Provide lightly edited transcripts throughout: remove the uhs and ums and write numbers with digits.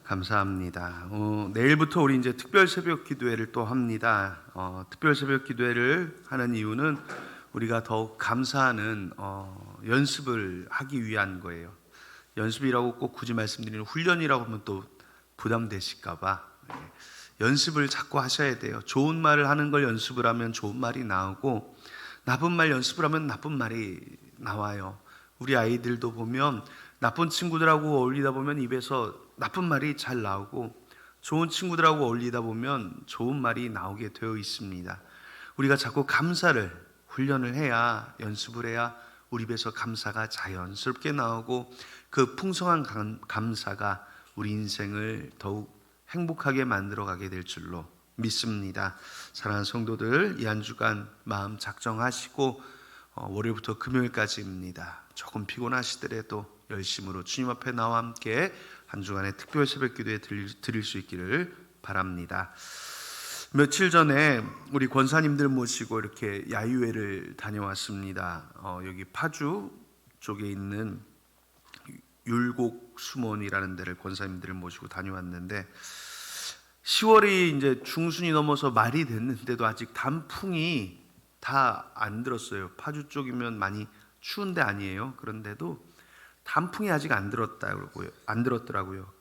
감사합니다. 내일부터 우리 이제 특별 새벽 기도회를 또 합니다. 특별 새벽 기도회를 하는 이유는 우리가 더욱 감사하는 연습을 하기 위한 거예요. 연습이라고 꼭 굳이 말씀드리는 훈련이라고 하면 또 부담되실까봐 연습을 자꾸 하셔야 돼요. 좋은 말을 하는 걸 연습을 하면 좋은 말이 나오고 나쁜 말 연습을 하면 나쁜 말이 나와요. 우리 아이들도 보면 나쁜 친구들하고 어울리다 보면 입에서 나쁜 말이 잘 나오고 좋은 친구들하고 어울리다 보면 좋은 말이 나오게 되어 있습니다. 우리가 자꾸 감사를 훈련을 해야, 연습을 해야 우리 입에서 감사가 자연스럽게 나오고 그 풍성한 감사가 우리 인생을 더욱 행복하게 만들어가게 될 줄로 믿습니다. 사랑하는 성도들, 이 한 주간 마음 작정하시고 월요일부터 금요일까지입니다. 조금 피곤하시더라도 열심으로 주님 앞에 나와 함께 한 주간의 특별 새벽 기도에 드릴 수 있기를 바랍니다. 며칠 전에 우리 권사님들 모시고 이렇게 야유회를 다녀왔습니다. 여기 파주 쪽에 있는 율곡수몬이라는 데를 권사님들을 모시고 다녀왔는데 10월이 이제 중순이 넘어서 말이 됐는데도 아직 단풍이 다 안 들었어요. 파주 쪽이면 많이 추운데 아니에요. 그런데도 단풍이 아직 안 들었더라고요.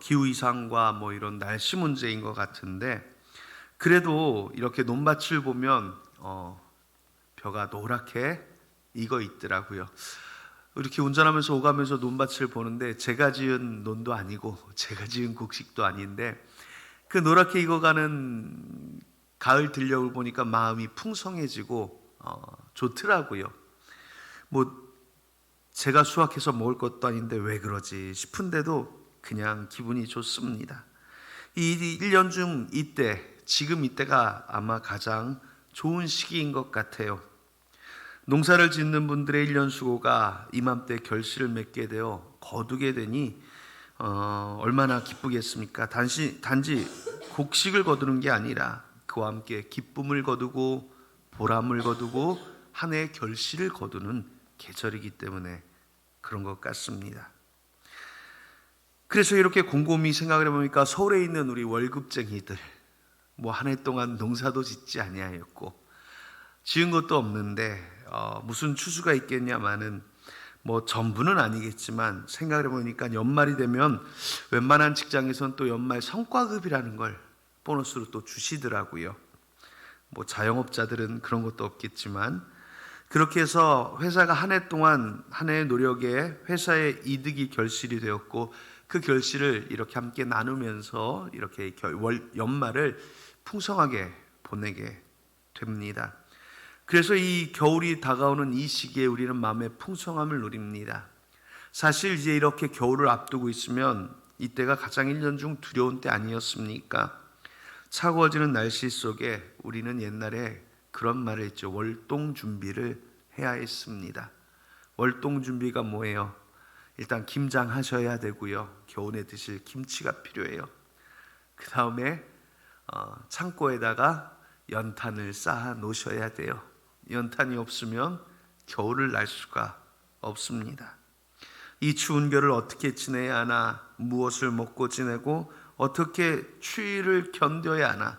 기후 이상과 뭐 이런 날씨 문제인 것 같은데 그래도 이렇게 논밭을 보면 벼가 노랗게 익어 있더라고요. 이렇게 운전하면서 오가면서 논밭을 보는데 제가 지은 논도 아니고 제가 지은 곡식도 아닌데 그 노랗게 익어가는 가을 들녘을 보니까 마음이 풍성해지고 좋더라고요. 뭐 제가 수확해서 먹을 것도 아닌데 왜 그러지 싶은데도 그냥 기분이 좋습니다. 이 1년 중 이때, 지금 이때가 아마 가장 좋은 시기인 것 같아요. 농사를 짓는 분들의 1년 수고가 이맘때 결실을 맺게 되어 거두게 되니 얼마나 기쁘겠습니까? 단지 곡식을 거두는 게 아니라 그와 함께 기쁨을 거두고 보람을 거두고 한 해의 결실을 거두는 계절이기 때문에 그런 것 같습니다. 그래서 이렇게 곰곰이 생각을 해보니까 서울에 있는 우리 월급쟁이들 뭐 한 해 동안 농사도 짓지 아니하였고 지은 것도 없는데 무슨 추수가 있겠냐마는 뭐 전부는 아니겠지만 생각을 해보니까 연말이 되면 웬만한 직장에서는 또 연말 성과급이라는 걸 보너스로 또 주시더라고요. 뭐 자영업자들은 그런 것도 없겠지만 그렇게 해서 회사가 한 해 동안 한 해의 노력에 회사의 이득이 결실이 되었고 그 결실을 이렇게 함께 나누면서 이렇게 연말을 풍성하게 보내게 됩니다. 그래서 이 겨울이 다가오는 이 시기에 우리는 마음의 풍성함을 누립니다. 사실 이제 이렇게 겨울을 앞두고 있으면 이때가 가장 1년 중 두려운 때 아니었습니까? 차가워지는 날씨 속에 우리는 옛날에 그런 말을 했죠. 월동 준비를 해야 했습니다. 월동 준비가 뭐예요? 일단 김장하셔야 되고요. 겨울에 드실 김치가 필요해요. 그 다음에 창고에다가 연탄을 쌓아 놓으셔야 돼요. 연탄이 없으면 겨울을 날 수가 없습니다. 이 추운 겨울을 어떻게 지내야 하나, 무엇을 먹고 지내고 어떻게 추위를 견뎌야 하나.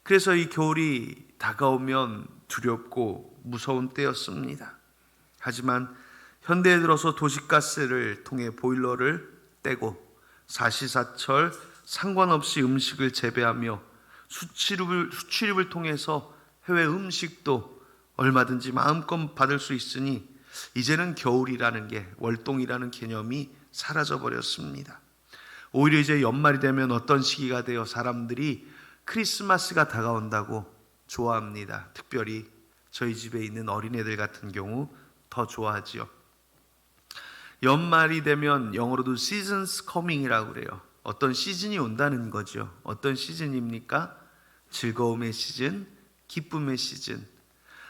그래서 이 겨울이 다가오면 두렵고 무서운 때였습니다. 하지만 현대에 들어서 도시가스를 통해 보일러를 떼고 사시사철 상관없이 음식을 재배하며 수출입을 통해서 해외 음식도 얼마든지 마음껏 받을 수 있으니 이제는 겨울이라는 게, 월동이라는 개념이 사라져 버렸습니다. 오히려 이제 연말이 되면 어떤 시기가 되어 사람들이 크리스마스가 다가온다고 좋아합니다. 특별히 저희 집에 있는 어린애들 같은 경우 더 좋아하지요. 연말이 되면 영어로도 seasons coming이라고 그래요. 어떤 시즌이 온다는 거죠. 어떤 시즌입니까? 즐거움의 시즌, 기쁨의 시즌.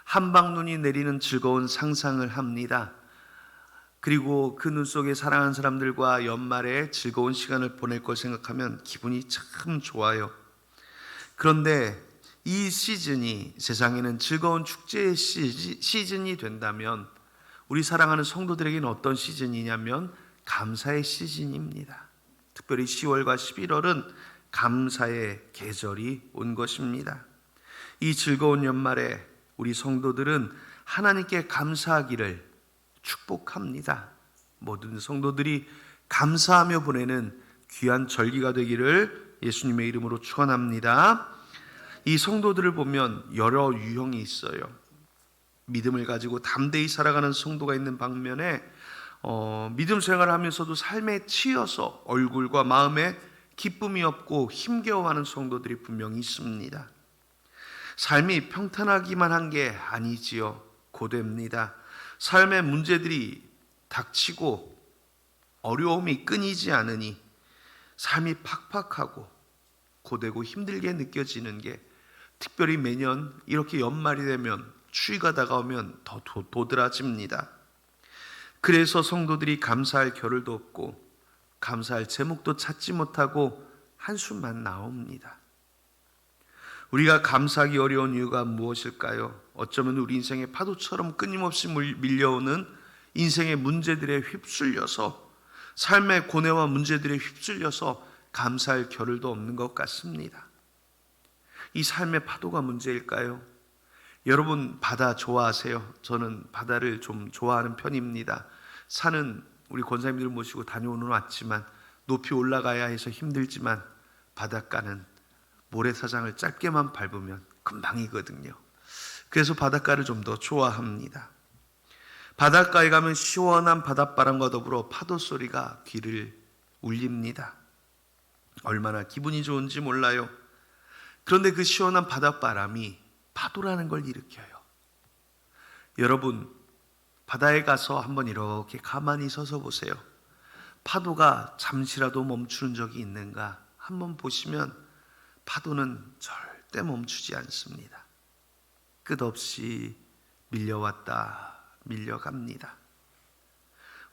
한방눈이 내리는 즐거운 상상을 합니다. 그리고 그 눈 속에 사랑하는 사람들과 연말에 즐거운 시간을 보낼 걸 생각하면 기분이 참 좋아요. 그런데 이 시즌이 세상에는 즐거운 축제의 시즌이 된다면 우리 사랑하는 성도들에게는 어떤 시즌이냐면 감사의 시즌입니다. 특별히 10월과 11월은 감사의 계절이 온 것입니다. 이 즐거운 연말에 우리 성도들은 하나님께 감사하기를 축복합니다. 모든 성도들이 감사하며 보내는 귀한 절기가 되기를 예수님의 이름으로 축원합니다. 이 성도들을 보면 여러 유형이 있어요. 믿음을 가지고 담대히 살아가는 성도가 있는 반면에 믿음 생활을 하면서도 삶에 치여서 얼굴과 마음에 기쁨이 없고 힘겨워하는 성도들이 분명히 있습니다. 삶이 평탄하기만 한 게 아니지요. 고됩니다. 삶의 문제들이 닥치고 어려움이 끊이지 않으니 삶이 팍팍하고 고되고 힘들게 느껴지는 게 특별히 매년 이렇게 연말이 되면 추위가 다가오면 더 도드라집니다. 그래서 성도들이 감사할 겨를도 없고 감사할 제목도 찾지 못하고 한숨만 나옵니다. 우리가 감사하기 어려운 이유가 무엇일까요? 어쩌면 우리 인생의 파도처럼 끊임없이 밀려오는 인생의 문제들에 휩쓸려서, 삶의 고뇌와 문제들에 휩쓸려서 감사할 겨를도 없는 것 같습니다. 이 삶의 파도가 문제일까요? 여러분 바다 좋아하세요? 저는 바다를 좀 좋아하는 편입니다. 산은 우리 권사님들 모시고 다녀오는 왔지만 높이 올라가야 해서 힘들지만 바닷가는 모래사장을 짧게만 밟으면 금방이거든요. 그래서 바닷가를 좀 더 좋아합니다. 바닷가에 가면 시원한 바닷바람과 더불어 파도 소리가 귀를 울립니다. 얼마나 기분이 좋은지 몰라요. 그런데 그 시원한 바닷바람이 파도라는 걸 일으켜요. 여러분 바다에 가서 한번 이렇게 가만히 서서 보세요. 파도가 잠시라도 멈추는 적이 있는가 한번 보시면 파도는 절대 멈추지 않습니다. 끝없이 밀려왔다 밀려갑니다.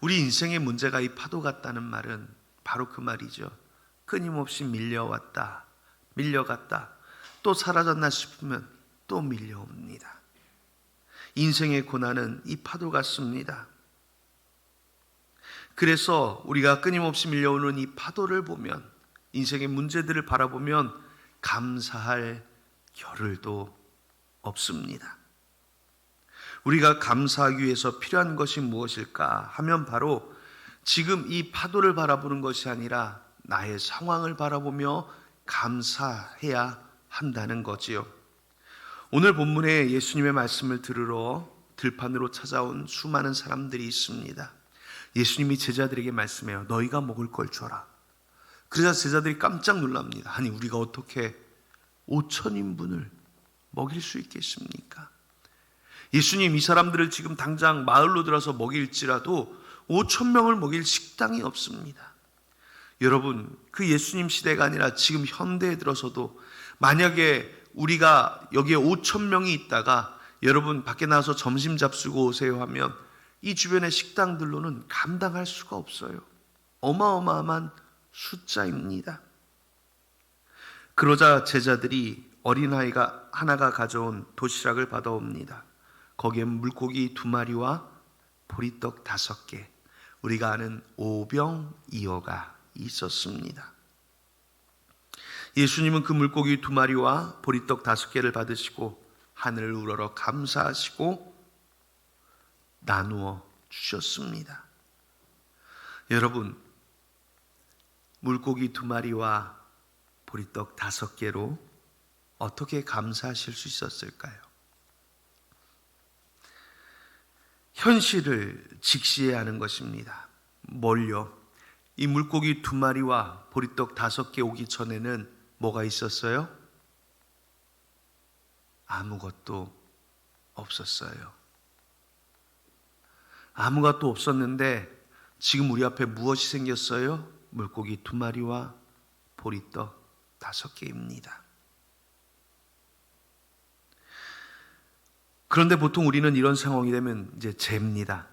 우리 인생의 문제가 이 파도 같다는 말은 바로 그 말이죠. 끊임없이 밀려왔다 밀려갔다 또 사라졌나 싶으면 또 밀려옵니다. 인생의 고난은 이 파도 같습니다. 그래서 우리가 끊임없이 밀려오는 이 파도를 보면, 인생의 문제들을 바라보면 감사할 겨를도 없습니다. 우리가 감사하기 위해서 필요한 것이 무엇일까 하면 바로 지금 이 파도를 바라보는 것이 아니라 나의 상황을 바라보며 감사해야 한다는 거지요. 오늘 본문에 예수님의 말씀을 들으러 들판으로 찾아온 수많은 사람들이 있습니다. 예수님이 제자들에게 말씀해요. 너희가 먹을 걸 줘라. 그러자 제자들이 깜짝 놀랍니다. 아니 우리가 어떻게 5,000인분을 먹일 수 있겠습니까? 예수님 이 사람들을 지금 당장 마을로 들어서 먹일지라도 5,000명을 먹일 식당이 없습니다. 여러분 그 예수님 시대가 아니라 지금 현대에 들어서도 만약에 우리가 여기에 5,000명이 있다가 여러분 밖에 나와서 점심 잡수고 오세요 하면 이 주변의 식당들로는 감당할 수가 없어요. 어마어마한 숫자입니다. 그러자 제자들이 어린아이가 하나가 가져온 도시락을 받아옵니다. 거기에 물고기 2마리와 보리떡 5개, 우리가 아는 오병이어가 있었습니다. 예수님은 그 물고기 2마리와 보리떡 5개를 받으시고 하늘을 우러러 감사하시고 나누어 주셨습니다. 여러분 물고기 2마리와 보리떡 5개로 어떻게 감사하실 수 있었을까요? 현실을 직시해야 하는 것입니다. 뭘요? 이 물고기 2마리와 보리떡 5개 오기 전에는 뭐가 있었어요? 아무것도 없었어요. 아무것도 없었는데 지금 우리 앞에 무엇이 생겼어요? 물고기 2마리와 보리떡 5개입니다. 그런데 보통 우리는 이런 상황이 되면 이제 잽니다.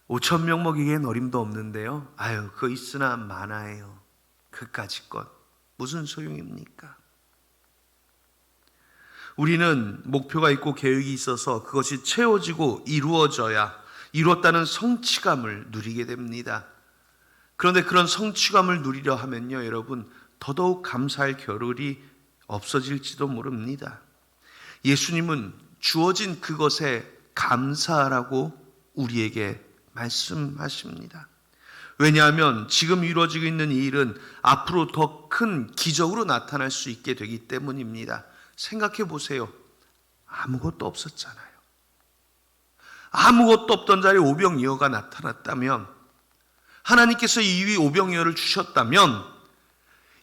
5,000명 먹이기엔 어림도 없는데요. 아유, 그거 있으나 마나예요. 그까짓 것 무슨 소용입니까? 우리는 목표가 있고 계획이 있어서 그것이 채워지고 이루어져야 이루었다는 성취감을 누리게 됩니다. 그런데 그런 성취감을 누리려 하면요, 여러분, 더더욱 감사할 겨를이 없어질지도 모릅니다. 예수님은 주어진 그것에 감사하라고 우리에게 말씀하십니다. 왜냐하면 지금 이루어지고 있는 이 일은 앞으로 더 큰 기적으로 나타날 수 있게 되기 때문입니다. 생각해 보세요. 아무것도 없었잖아요. 아무것도 없던 자리에 오병이어가 나타났다면, 하나님께서 이 오병이어를 주셨다면,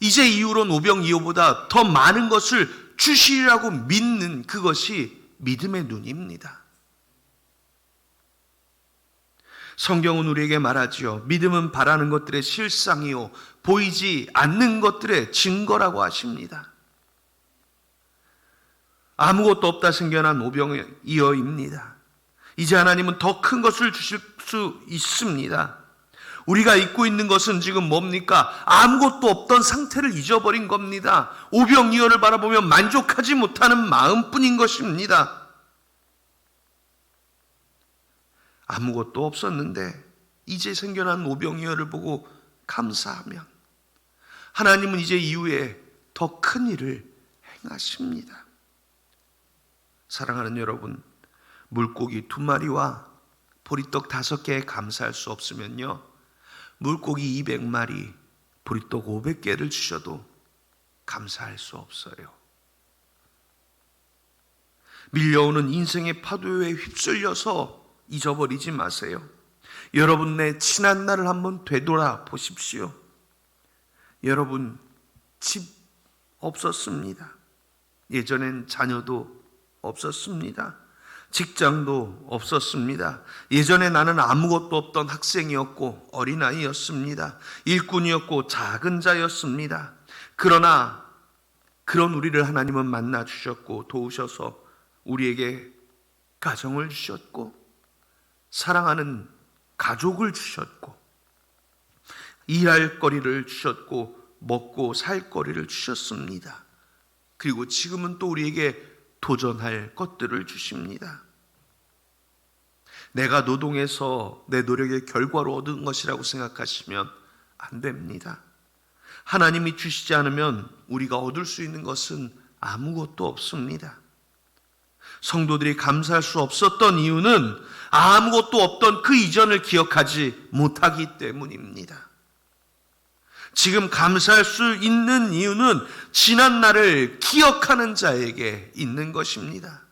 이제 이후로는 오병이어보다 더 많은 것을 주시리라고 믿는 그것이 믿음의 눈입니다. 성경은 우리에게 말하지요. 믿음은 바라는 것들의 실상이요 보이지 않는 것들의 증거라고 하십니다. 아무것도 없다 생겨난 오병이어입니다. 이제 하나님은 더 큰 것을 주실 수 있습니다. 우리가 잊고 있는 것은 지금 뭡니까? 아무것도 없던 상태를 잊어버린 겁니다. 오병이어를 바라보며 만족하지 못하는 마음뿐인 것입니다. 아무것도 없었는데 이제 생겨난 오병이어를 보고 감사하면 하나님은 이제 이후에 더 큰 일을 행하십니다. 사랑하는 여러분, 물고기 2마리와 보리떡 5개에 감사할 수 없으면요, 물고기 200마리, 보리떡 500개를 주셔도 감사할 수 없어요. 밀려오는 인생의 파도에 휩쓸려서 잊어버리지 마세요. 여러분의 지난 날을 한번 되돌아 보십시오. 여러분, 집 없었습니다. 예전엔 자녀도 없었습니다. 직장도 없었습니다. 예전에 나는 아무것도 없던 학생이었고 어린아이였습니다. 일꾼이었고 작은 자였습니다. 그러나 그런 우리를 하나님은 만나 주셨고 도우셔서 우리에게 가정을 주셨고 사랑하는 가족을 주셨고 일할 거리를 주셨고 먹고 살 거리를 주셨습니다. 그리고 지금은 또 우리에게 도전할 것들을 주십니다. 내가 노동해서 내 노력의 결과로 얻은 것이라고 생각하시면 안 됩니다. 하나님이 주시지 않으면 우리가 얻을 수 있는 것은 아무것도 없습니다. 성도들이 감사할 수 없었던 이유는 아무것도 없던 그 이전을 기억하지 못하기 때문입니다. 지금 감사할 수 있는 이유는 지난 날을 기억하는 자에게 있는 것입니다.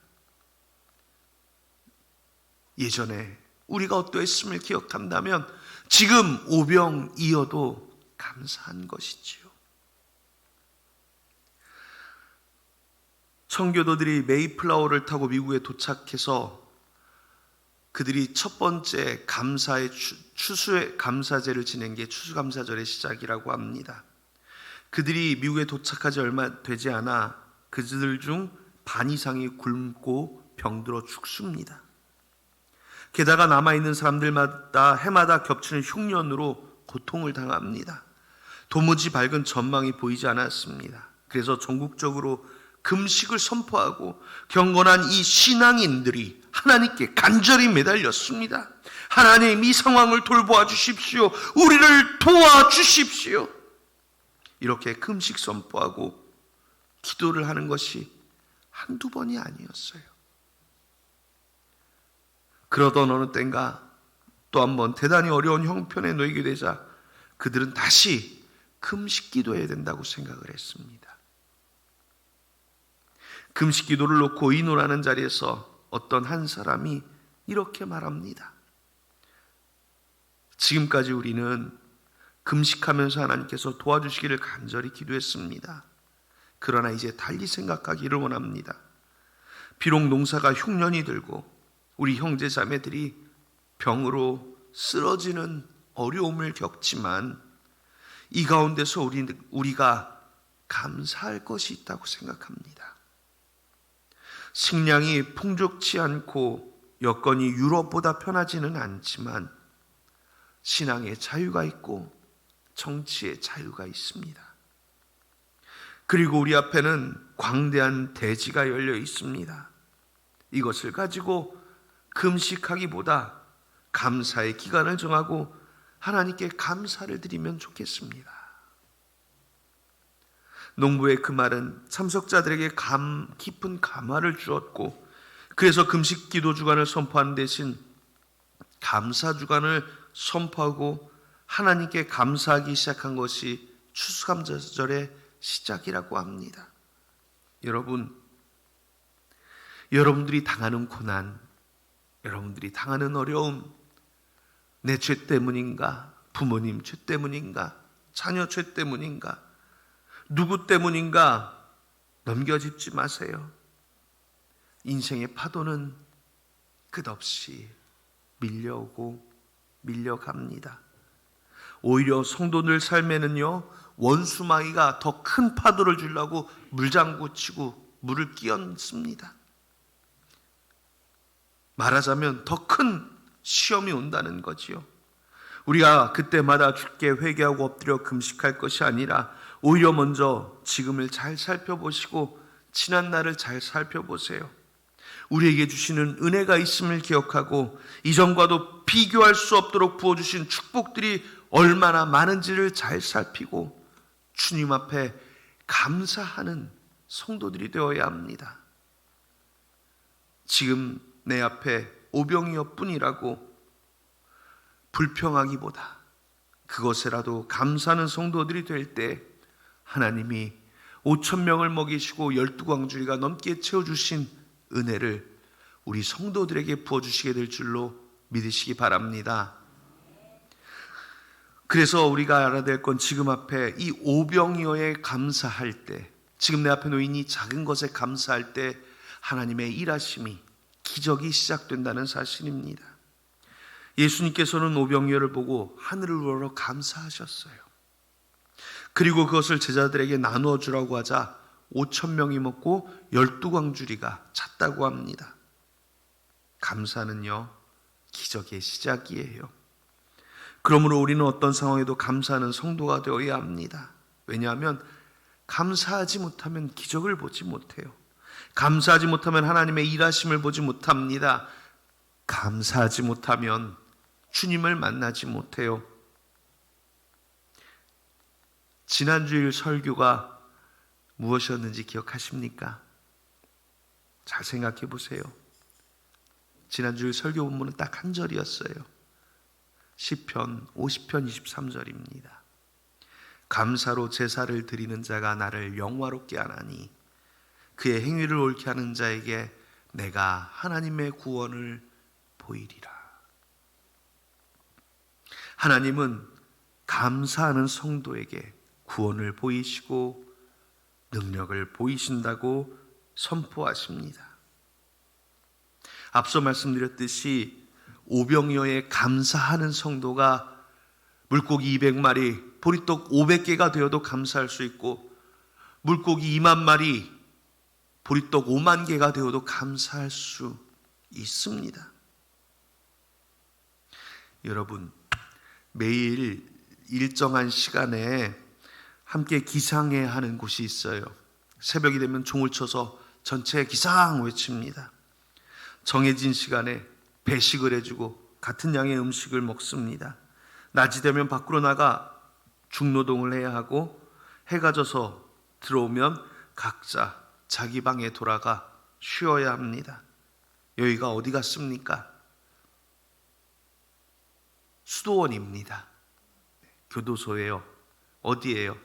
예전에 우리가 어떠했음을 기억한다면 지금 오병이어도 감사한 것이지요. 청교도들이 메이플라워를 타고 미국에 도착해서 그들이 첫 번째 감사의 추수의 감사제를 지낸 게 추수감사절의 시작이라고 합니다. 그들이 미국에 도착하지 얼마 되지 않아 그들 중 반 이상이 굶고 병들어 죽습니다. 게다가 남아있는 사람들마다 해마다 겹치는 흉년으로 고통을 당합니다. 도무지 밝은 전망이 보이지 않았습니다. 그래서 전국적으로 금식을 선포하고 경건한 이 신앙인들이 하나님께 간절히 매달렸습니다. 하나님, 이 상황을 돌보아 주십시오. 우리를 도와주십시오. 이렇게 금식 선포하고 기도를 하는 것이 한두 번이 아니었어요. 그러던 어느 때인가 또 한 번 대단히 어려운 형편에 놓이게 되자 그들은 다시 금식 기도해야 된다고 생각을 했습니다. 금식 기도를 놓고 의논하는 자리에서 어떤 한 사람이 이렇게 말합니다. 지금까지 우리는 금식하면서 하나님께서 도와주시기를 간절히 기도했습니다. 그러나 이제 달리 생각하기를 원합니다. 비록 농사가 흉년이 들고 우리 형제 자매들이 병으로 쓰러지는 어려움을 겪지만 이 가운데서 우리가 감사할 것이 있다고 생각합니다. 식량이 풍족치 않고 여건이 유럽보다 편하지는 않지만 신앙의 자유가 있고 정치의 자유가 있습니다. 그리고 우리 앞에는 광대한 대지가 열려 있습니다. 이것을 가지고 금식하기보다 감사의 기간을 정하고 하나님께 감사를 드리면 좋겠습니다. 농부의 그 말은 참석자들에게 깊은 감화를 주었고, 그래서 금식 기도 주간을 선포하는 대신 감사 주간을 선포하고 하나님께 감사하기 시작한 것이 추수감사절의 시작이라고 합니다. 여러분들이 당하는 고난, 여러분들이 당하는 어려움, 내 죄 때문인가? 부모님 죄 때문인가? 자녀 죄 때문인가? 누구 때문인가? 넘겨짚지 마세요. 인생의 파도는 끝없이 밀려오고 밀려갑니다. 오히려 성도들 삶에는요, 원수마귀가 더 큰 파도를 주려고 물장구 치고 물을 끼얹습니다. 말하자면 더 큰 시험이 온다는 거지요. 우리가 그때마다 주께 회개하고 엎드려 금식할 것이 아니라 오히려 먼저 지금을 잘 살펴보시고 지난 날을 잘 살펴보세요. 우리에게 주시는 은혜가 있음을 기억하고 이전과도 비교할 수 없도록 부어주신 축복들이 얼마나 많은지를 잘 살피고 주님 앞에 감사하는 성도들이 되어야 합니다. 지금 내 앞에 오병이어뿐이라고 불평하기보다 그것에라도 감사하는 성도들이 될 때 하나님이 5,000명을 먹이시고 12광주리가 넘게 채워주신 은혜를 우리 성도들에게 부어주시게 될 줄로 믿으시기 바랍니다. 그래서 우리가 알아야 될 건 지금 앞에 이 오병이어에 감사할 때, 지금 내 앞에 놓인 이 작은 것에 감사할 때 하나님의 일하심이, 기적이 시작된다는 사실입니다. 예수님께서는 오병이어를 보고 하늘을 우러러 감사하셨어요. 그리고 그것을 제자들에게 나누어 주라고 하자 5,000명이 먹고 12광주리가 찼다고 합니다. 감사는요, 기적의 시작이에요. 그러므로 우리는 어떤 상황에도 감사하는 성도가 되어야 합니다. 왜냐하면 감사하지 못하면 기적을 보지 못해요. 감사하지 못하면 하나님의 일하심을 보지 못합니다. 감사하지 못하면 주님을 만나지 못해요. 지난주일 설교가 무엇이었는지 기억하십니까? 잘 생각해 보세요. 지난주일 설교 본문은 딱 한 절이었어요. 시편 50편 23절입니다. 감사로 제사를 드리는 자가 나를 영화롭게 하나니 그의 행위를 옳게 하는 자에게 내가 하나님의 구원을 보이리라. 하나님은 감사하는 성도에게 구원을 보이시고 능력을 보이신다고 선포하십니다. 앞서 말씀드렸듯이 오병이어에 감사하는 성도가 물고기 200마리, 보리떡 500개가 되어도 감사할 수 있고, 물고기 2만 마리, 보리떡 5만 개가 되어도 감사할 수 있습니다. 여러분, 매일 일정한 시간에 함께 기상회 하는 곳이 있어요. 새벽이 되면 종을 쳐서 전체 기상 외칩니다. 정해진 시간에 배식을 해주고 같은 양의 음식을 먹습니다. 낮이 되면 밖으로 나가 중노동을 해야 하고, 해가 져서 들어오면 각자 자기 방에 돌아가 쉬어야 합니다. 여기가 어디 같습니까? 수도원입니다. 교도소예요. 어디예요?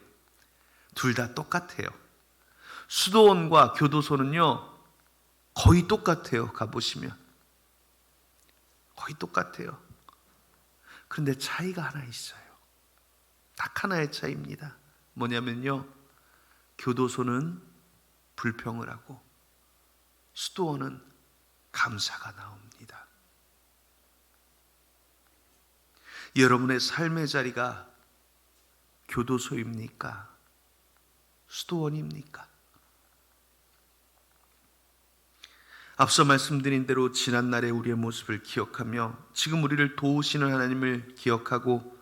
둘 다 똑같아요. 수도원과 교도소는요, 거의 똑같아요. 가보시면 거의 똑같아요. 그런데 차이가 하나 있어요. 딱 하나의 차이입니다. 뭐냐면요, 교도소는 불평을 하고 수도원은 감사가 나옵니다. 여러분의 삶의 자리가 교도소입니까? 수도원입니까? 앞서 말씀드린 대로 지난날의 우리의 모습을 기억하며 지금 우리를 도우시는 하나님을 기억하고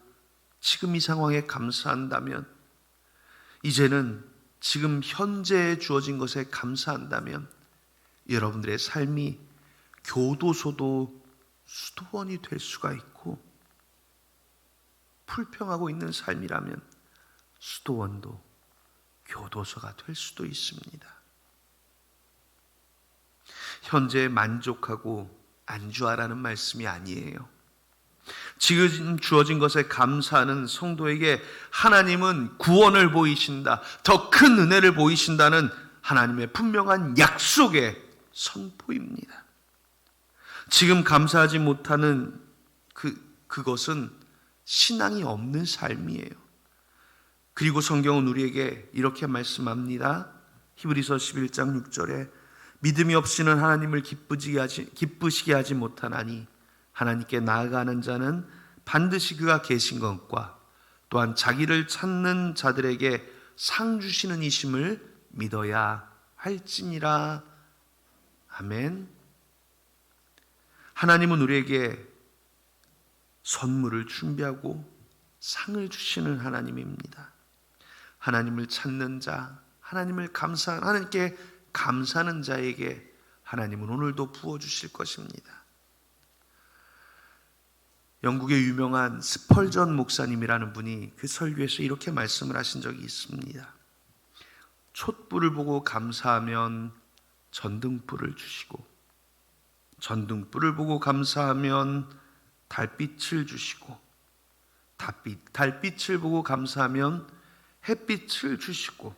지금 이 상황에 감사한다면, 이제는 지금 현재에 주어진 것에 감사한다면 여러분들의 삶이 교도소도 수도원이 될 수가 있고, 불평하고 있는 삶이라면 수도원도 교도소가 될 수도 있습니다. 현재에 만족하고 안주하라는 말씀이 아니에요. 지금 주어진 것에 감사하는 성도에게 하나님은 구원을 보이신다, 더 큰 은혜를 보이신다는 하나님의 분명한 약속의 선포입니다. 지금 감사하지 못하는 그것은 신앙이 없는 삶이에요. 그리고 성경은 우리에게 이렇게 말씀합니다. 히브리서 11장 6절에 믿음이 없이는 하나님을 기쁘시게 하지 못하나니 하나님께 나아가는 자는 반드시 그가 계신 것과 또한 자기를 찾는 자들에게 상 주시는 이심을 믿어야 할지니라. 아멘. 하나님은 우리에게 선물을 준비하고 상을 주시는 하나님입니다. 하나님을 찾는 자, 하나님께 감사하는 자에게 하나님은 오늘도 부어주실 것입니다. 영국의 유명한 스펄전 목사님이라는 분이 그 설교에서 이렇게 말씀을 하신 적이 있습니다. 촛불을 보고 감사하면 전등불을 주시고, 전등불을 보고 감사하면 달빛을 주시고, 달빛을 보고 감사하면 햇빛을 주시고,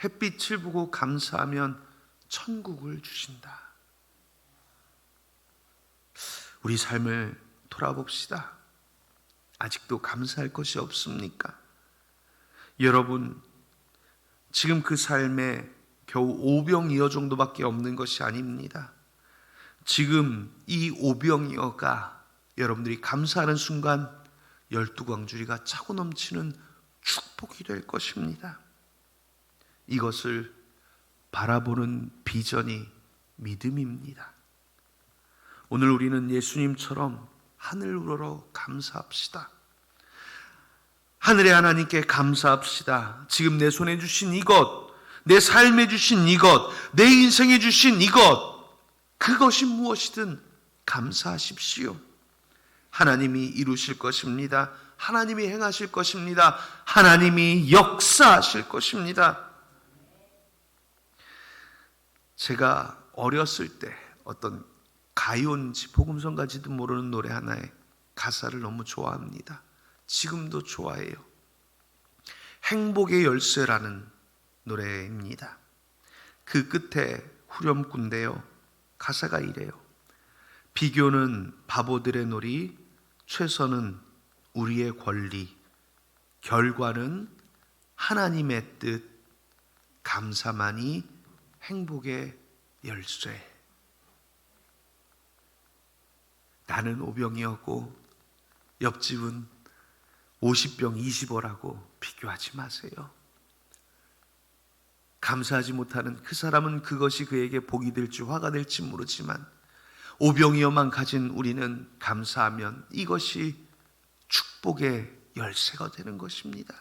햇빛을 보고 감사하면 천국을 주신다. 우리 삶을 돌아봅시다. 아직도 감사할 것이 없습니까? 여러분, 지금 그 삶에 겨우 오병이어 정도밖에 없는 것이 아닙니다. 지금 이 오병이어가 여러분들이 감사하는 순간 12광주리가 차고 넘치는 축복이 될 것입니다. 이것을 바라보는 비전이 믿음입니다. 오늘 우리는 예수님처럼 하늘 우러러 감사합시다. 하늘의 하나님께 감사합시다. 지금 내 손에 주신 이것, 내 삶에 주신 이것, 내 인생에 주신 이것, 그것이 무엇이든 감사하십시오. 하나님이 이루실 것입니다. 하나님이 행하실 것입니다. 하나님이 역사하실 것입니다. 제가 어렸을 때 어떤 가요인지 복음성가지도 모르는 노래 하나의 가사를 너무 좋아합니다. 지금도 좋아해요. 행복의 열쇠라는 노래입니다. 그 끝에 후렴구인데요, 가사가 이래요. 비교는 바보들의 놀이, 최선은 우리의 권리, 결과는 하나님의 뜻, 감사만이 행복의 열쇠. 나는 오병이었고 옆집은 50병 20어라고 비교하지 마세요. 감사하지 못하는 그 사람은 그것이 그에게 복이 될지 화가 될지 모르지만 오병이어만 가진 우리는 감사하면 이것이 축복의 열쇠가 되는 것입니다.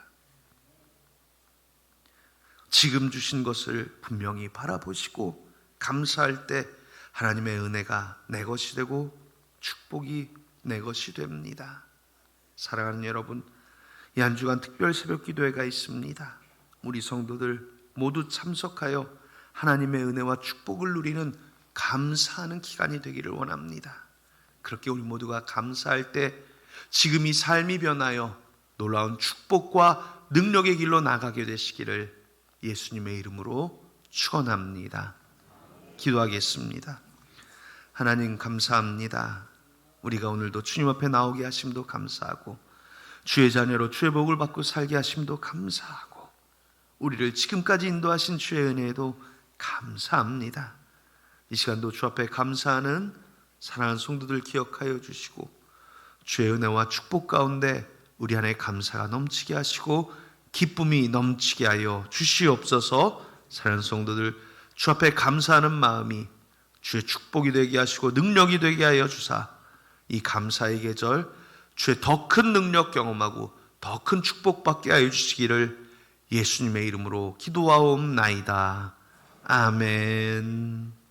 지금 주신 것을 분명히 바라보시고 감사할 때 하나님의 은혜가 내 것이 되고 축복이 내 것이 됩니다. 사랑하는 여러분, 이 한 주간 특별 새벽 기도회가 있습니다. 우리 성도들 모두 참석하여 하나님의 은혜와 축복을 누리는 감사하는 기간이 되기를 원합니다. 그렇게 우리 모두가 감사할 때 지금 이 삶이 변하여 놀라운 축복과 능력의 길로 나가게 되시기를 예수님의 이름으로 축원합니다. 기도하겠습니다. 하나님 감사합니다. 우리가 오늘도 주님 앞에 나오게 하심도 감사하고 주의 자녀로 주의 복을 받고 살게 하심도 감사하고 우리를 지금까지 인도하신 주의 은혜에도 감사합니다. 이 시간도 주 앞에 감사하는 사랑하는 성도들 기억하여 주시고 주의 은혜와 축복 가운데 우리 안에 감사가 넘치게 하시고 기쁨이 넘치게 하여 주시옵소서. 사랑하는 성도들 주 앞에 감사하는 마음이 주의 축복이 되게 하시고 능력이 되게 하여 주사 이 감사의 계절 주의 더 큰 능력 경험하고 더 큰 축복 받게 하여 주시기를 예수님의 이름으로 기도하옵나이다. 아멘.